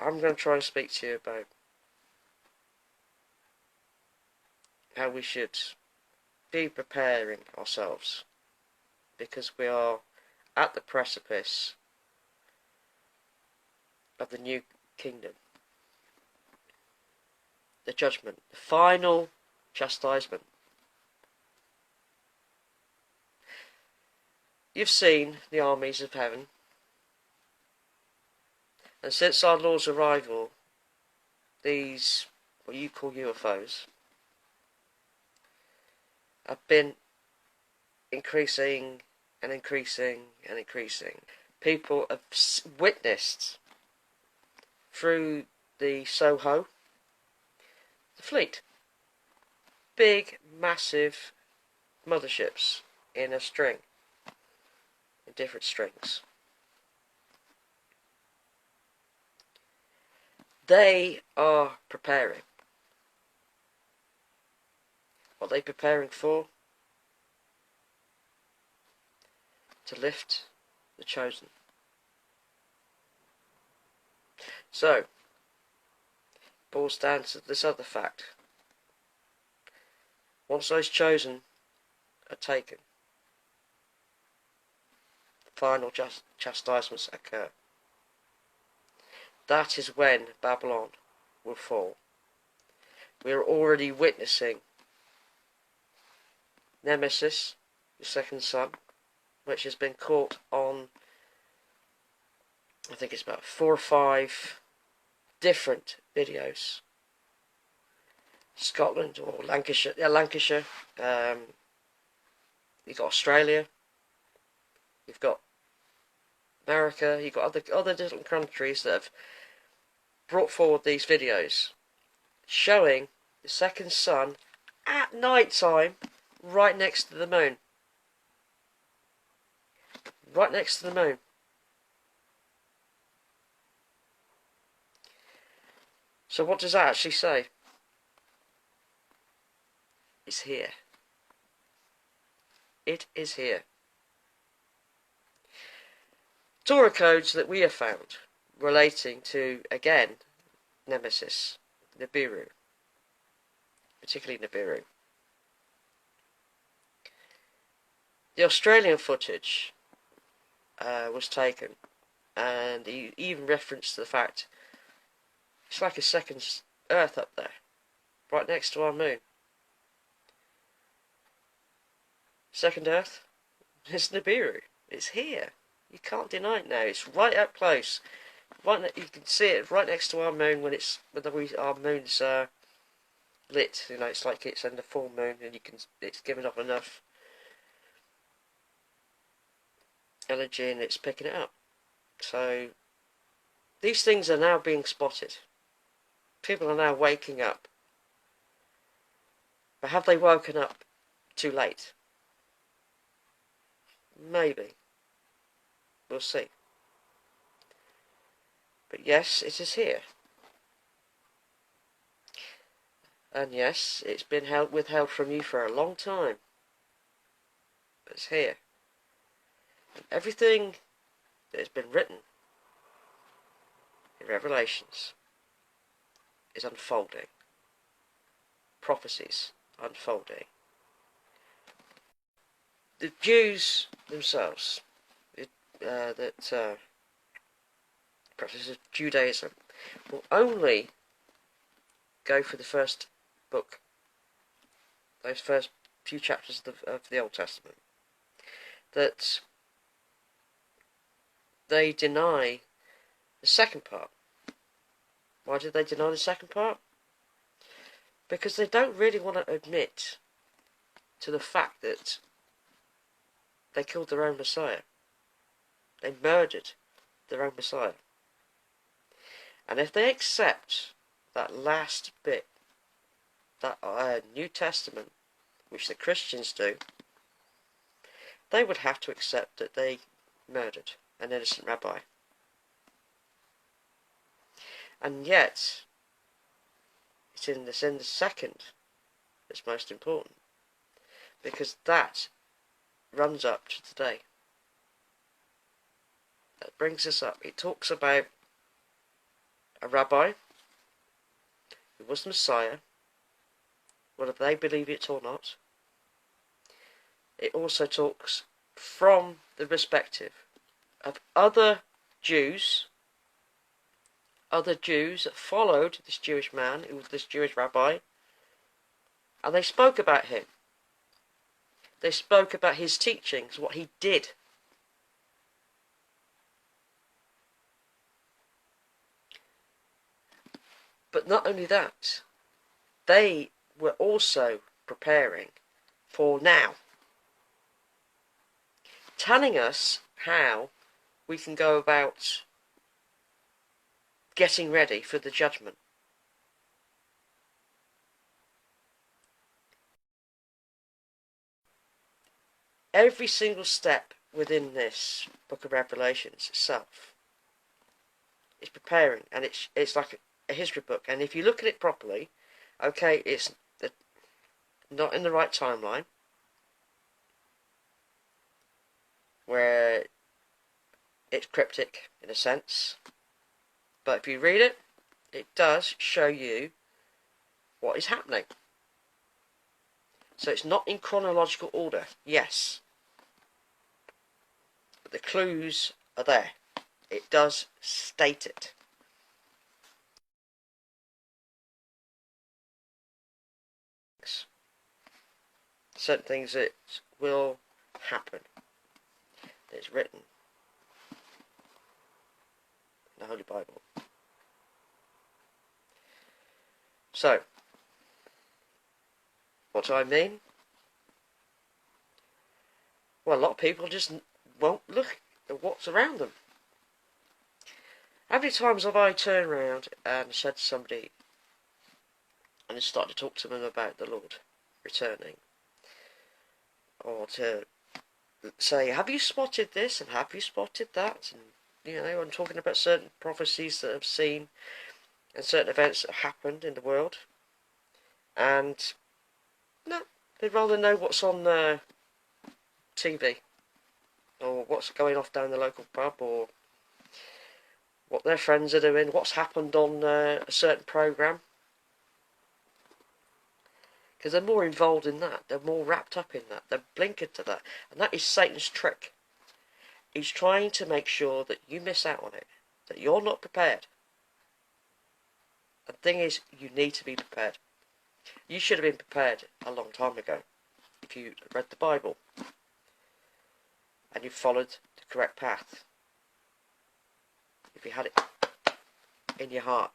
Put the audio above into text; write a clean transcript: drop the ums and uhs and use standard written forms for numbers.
I'm going to try and speak to you about how we should be preparing ourselves, because we are at the precipice of the new kingdom, the judgment, the final chastisement. You've seen the armies of heaven, and since our Lord's arrival, these, what you call UFOs, have been increasing and increasing and increasing. People have witnessed through the Soho, the fleet, big, massive motherships in a string, in different strings. They are preparing. What are they preparing for? To lift the chosen. So, boils down to this other fact. Once those chosen are taken, final chastisements occur. That is when Babylon will fall. We are already witnessing Nemesis, the second son, which has been caught on, I think it's about 4 or 5 different videos. Scotland or Lancashire, Lancashire. You've got Australia. You've got America. You've got other different countries that have brought forward these videos showing the second sun at night time, right next to the moon. Right next to the moon. So what does that actually say? It's here. It is here. Torah codes that we have found relating to, again, Nemesis, Nibiru, particularly Nibiru. The Australian footage was taken, and he even referenced the fact it's like a second Earth up there, right next to our moon. Second Earth, it's Nibiru. It's here. You can't deny it now. It's right up close. You can see it right next to our moon when our moon's lit. You know, it's like it's in the full moon, and it's giving off enough energy, and it's picking it up. So these things are now being spotted. People are now waking up. But have they woken up too late? Maybe. We'll see. But yes, it is here. And yes, it's been withheld from you for a long time. But it's here. And everything that has been written in Revelations is unfolding. Prophecies unfolding. The Jews themselves, that practice of Judaism, will only go for the first book, those first few chapters of the Old Testament. That they deny the second part. Why did they deny the second part? Because they don't really want to admit to the fact that they killed their own Messiah. They murdered their own Messiah. And if they accept that last bit, that New Testament, which the Christians do, they would have to accept that they murdered an innocent rabbi. And yet, it's in the second that's most important, because that runs up to today. That brings us up. It talks about a rabbi who was the Messiah, whether they believe it or not. It also talks from the perspective of other Jews that followed this Jewish man, who was this Jewish rabbi, and they spoke about him. They spoke about his teachings, what he did. But not only that, they were also preparing for now, telling us how we can go about getting ready for the judgment. Every single step within this book of Revelations itself is preparing, and it's like a history book. And if you look at it properly, okay, it's not in the right timeline, where it's cryptic in a sense, but if you read it, it does show you what is happening. So it's not in chronological order, yes, but the clues are there. It does state it. Certain things that will happen. It's written in the Holy Bible. So, what do I mean? Well, a lot of people just won't look at what's around them. How many times have I turned around and said to somebody and started to talk to them about the Lord returning? Or to say, have you spotted this and have you spotted that? And, I'm talking about certain prophecies that I've seen and certain events that have happened in the world. And, no, they'd rather know what's on TV, or what's going off down the local pub, or what their friends are doing, what's happened on a certain programme. Because they're more involved in that, they're more wrapped up in that, they're blinkered to that. And that is Satan's trick. He's trying to make sure that you miss out on it, that you're not prepared. The thing is, you need to be prepared. You should have been prepared a long time ago if you read the Bible and you followed the correct path. If you had it in your heart.